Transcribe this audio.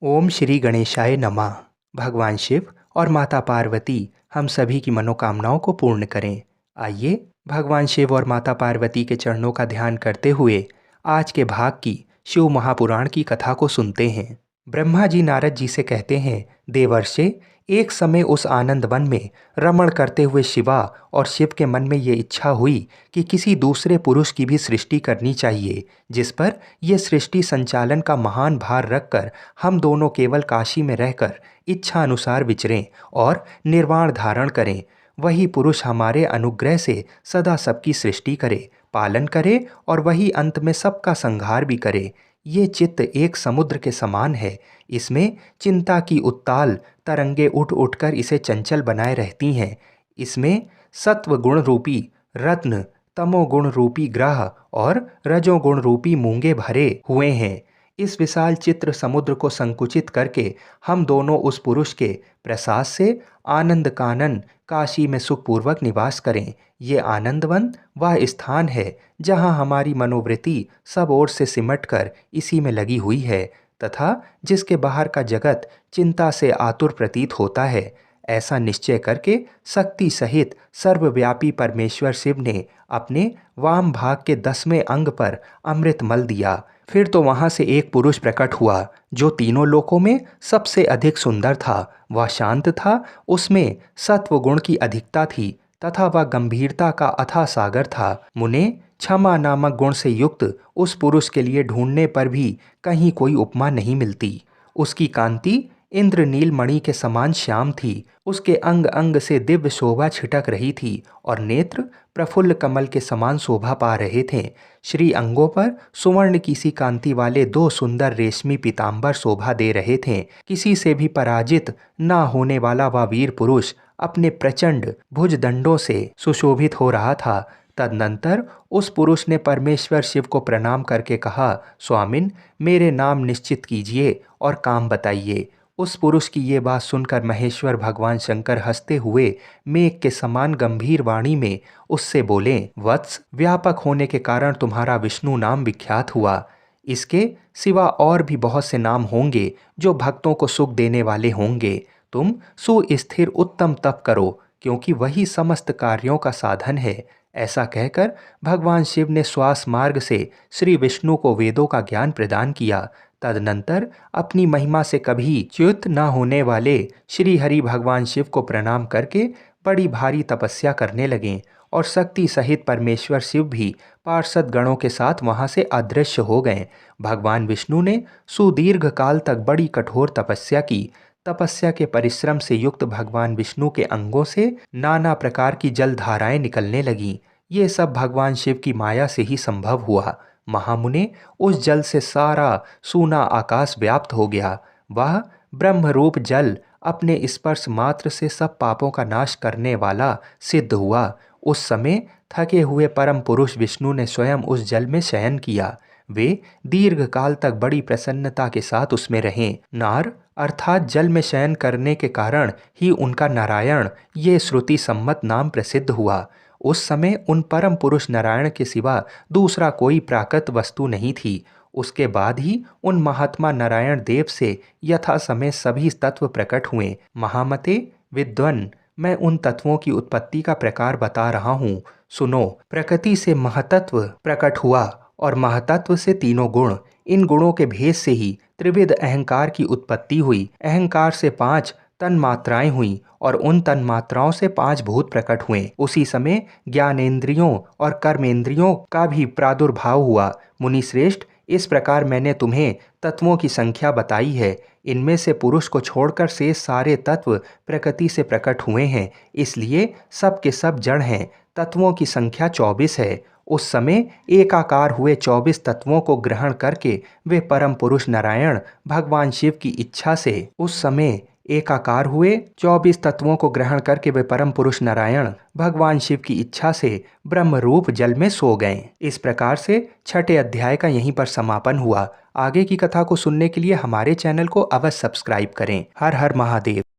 ओम श्री गणेशाय नमः। भगवान शिव और माता पार्वती हम सभी की मनोकामनाओं को पूर्ण करें। आइए भगवान शिव और माता पार्वती के चरणों का ध्यान करते हुए आज के भाग की शिव महापुराण की कथा को सुनते हैं। ब्रह्मा जी नारद जी से कहते हैं, देवर्षे, एक समय उस आनंद वन में रमण करते हुए शिवा और शिव के मन में ये इच्छा हुई कि किसी दूसरे पुरुष की भी सृष्टि करनी चाहिए, जिस पर यह सृष्टि संचालन का महान भार रखकर हम दोनों केवल काशी में रहकर इच्छा अनुसार विचरें और निर्वाण धारण करें। वही पुरुष हमारे अनुग्रह से सदा सबकी सृष्टि करे, पालन करे और वही अंत में सबका संहार भी करे। ये चित्त एक समुद्र के समान है। इसमें चिंता की उत्ताल तरंगे उठ उठकर इसे चंचल बनाए रहती हैं। इसमें सत्व गुण रूपी रत्न, तमोगुण रूपी ग्रह और रजोगुण रूपी मूंगे भरे हुए हैं। इस विशाल चित्र समुद्र को संकुचित करके हम दोनों उस पुरुष के प्रसाद से आनंद कानन काशी में सुखपूर्वक निवास करें। ये आनंदवन वह स्थान है जहाँ हमारी मनोवृत्ति सब ओर से सिमटकर इसी में लगी हुई है तथा जिसके बाहर का जगत चिंता से आतुर प्रतीत होता है। ऐसा निश्चय करके शक्ति सहित सर्वव्यापी परमेश्वर शिव ने अपने वाम भाग के 10वें अंग पर अमृत मल दिया। फिर तो वहां से एक पुरुष प्रकट हुआ जो तीनों लोकों में सबसे अधिक सुंदर था। वह शांत था, उसमें सत्व गुण की अधिकता थी तथा वह गंभीरता का अथाह सागर था। मुने, क्षमा नामक गुण से युक्त उस पुरुष के लिए ढूंढने पर भी कहीं कोई उपमा नहीं मिलती। उसकी कांति इंद्रनील मणि के समान श्याम थी। उसके अंग अंग से दिव्य शोभा छिटक रही थी और नेत्र प्रफुल्ल कमल के समान शोभा पा रहे थे। श्री अंगों पर सुवर्ण की सी कांति वाले 2 सुंदर रेशमी पीतांबर शोभा दे रहे थे। किसी से भी पराजित न होने वाला वह वीर पुरुष अपने प्रचंड भुजदंडों से सुशोभित हो रहा था। तदनंतर उस पुरुष ने परमेश्वर शिव को प्रणाम करके कहा, स्वामिन, मेरे नाम निश्चित कीजिए और काम बताइए। उस पुरुष की ये बात सुनकर महेश्वर भगवान शंकर हंसते हुए मेघ के समान गंभीर वाणी में उससे बोले, वत्स, व्यापक होने के कारण तुम्हारा विष्णु नाम विख्यात हुआ। इसके सिवा और भी बहुत से नाम होंगे जो भक्तों को सुख देने वाले होंगे। तुम सुस्थिर उत्तम तप करो, क्योंकि वही समस्त कार्यों का साधन है। ऐसा कहकर भगवान शिव ने श्वास मार्ग से श्री विष्णु को वेदों का ज्ञान प्रदान किया। तदनंतर अपनी महिमा से कभी च्युत न होने वाले श्री हरि भगवान शिव को प्रणाम करके बड़ी भारी तपस्या करने लगे और शक्ति सहित परमेश्वर शिव भी पार्षद गणों के साथ वहां से अदृश्य हो गए। भगवान विष्णु ने सुदीर्घ काल तक बड़ी कठोर तपस्या की। तपस्या के परिश्रम से युक्त भगवान विष्णु के अंगों से नाना प्रकार की जलधाराएं निकलने लगीं। ये सब भगवान शिव की माया से ही संभव हुआ। महामुने, उस जल से सारा सूना आकाश व्याप्त हो गया। वह ब्रह्मरूप जल अपने स्पर्श मात्र से सब पापों का नाश करने वाला सिद्ध हुआ। उस समय थके हुए परम पुरुष विष्णु ने स्वयं उस जल में शयन किया। वे दीर्घ काल तक बड़ी प्रसन्नता के साथ उसमें रहें। नार अर्थात जल में शयन करने के कारण ही उनका नारायण ये श्रुति सम्मत नाम प्रसिद्ध हुआ। उस समय उन परम पुरुष नारायण के सिवा दूसरा कोई प्राकृत वस्तु नहीं थी। उसके बाद ही उन महात्मा नारायण देव से यथा समय सभी तत्व प्रकट हुए। महामते, विद्वन, मैं उन तत्वों की उत्पत्ति का प्रकार बता रहा हूँ। सुनो। प्रकृति से महतत्व प्रकट हुआ और महतत्व से तीनों गुण। इन गुणों के भेद से ही त्रिविध अहंकार की उत्पत्ति हुई। अहंकार से 5 तन्मात्राएं हुई और उन तन्मात्राओं से 5 भूत प्रकट हुए। उसी समय ज्ञानेंद्रियों और कर्मेंद्रियों का भी प्रादुर्भाव हुआ। मुनि श्रेष्ठ, इस प्रकार मैंने तुम्हें तत्वों की संख्या बताई है। इनमें से पुरुष को छोड़कर शेष सारे तत्व प्रकृति से प्रकट हुए हैं, इसलिए सब के सब जड़ हैं। तत्वों की संख्या 24 है। उस समय एकाकार हुए 24 तत्वों को ग्रहण करके वे परम पुरुष नारायण भगवान शिव की इच्छा से उस समय एकाकार हुए 24 तत्वों को ग्रहण करके वे परम पुरुष नारायण भगवान शिव की इच्छा से ब्रह्म रूप जल में सो गए। इस प्रकार से 6ठे अध्याय का यहीं पर समापन हुआ। आगे की कथा को सुनने के लिए हमारे चैनल को अवश्य सब्सक्राइब करें। हर हर महादेव।